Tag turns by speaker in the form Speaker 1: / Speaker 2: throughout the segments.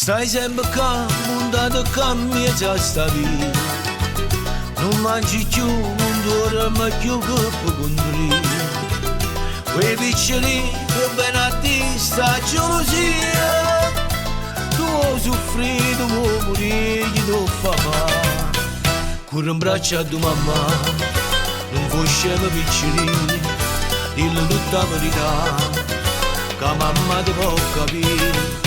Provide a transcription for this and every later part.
Speaker 1: Stai sempre calmo, dato cambia già sta vita. Non mangi più, non dormi più che puoi condurire. Quei piccoli che bene a te sta gelosia. Tu vuoi soffrire, tu vuoi morire, tu vuoi fare. Corri in braccio a tua mamma, non vuoi scemo piccoli. Dillo tutta la verità, che mamma ti può capire.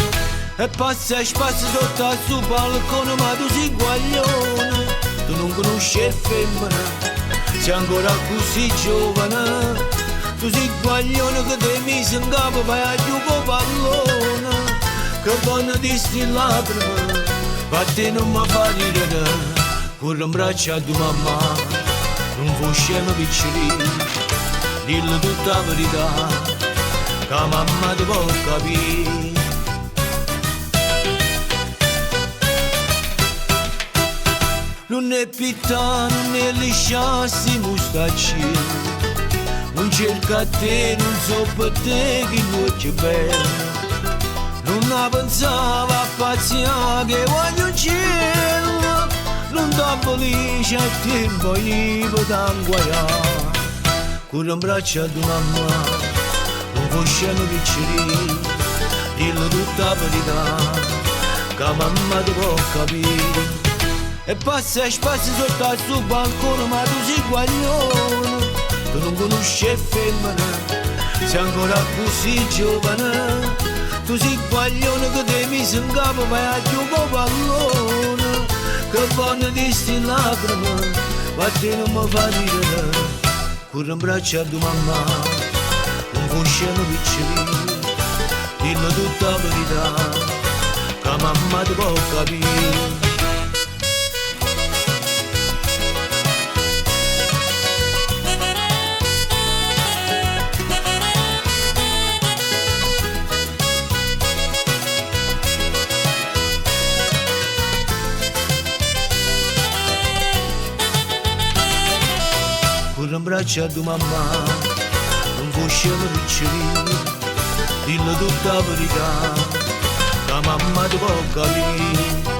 Speaker 1: E passa e spazza sotto al suo balcone, ma tu sei guaglione, tu non conosci le femmine, sei ancora così giovane. Tu sei guaglione che ti mise in capo, vai a giocare pallone, che buona di sti lacrime, ma te non mi fa ridere. Corri in braccio a tua mamma, non vuoi scemo piccoli, dillo tutta la verità, che mamma ti può capire. Non è pittà, non è lisciarsi mustacci, non cerca te, non so per te che vuoi che bello. Non la pensava a pazzia che voglio un cielo, non da felice a tempo io da guaiare. Corri in braccio a tua mamma, non vuoi scemo piccoli, dillo tutta la verità, che mamma ti può capire. E passa e spazza sotto al suo balcone, ma tu sei guaglione, tu non conosci le femmine, sei ancora così giovane. Tu sei guaglione che ti mise in capo, vai a giocare pallone, che buona di sti lacrime, ma te non mi fa ridere. Corri in braccio a tua mamma, non vuoi scemo piccoli, dillo tutta la verità, che mamma ti può capire. Corri in braccio a tua mamma, non vuoi scemo piccoli, dillo tutta la verità, che mamma ti può capire.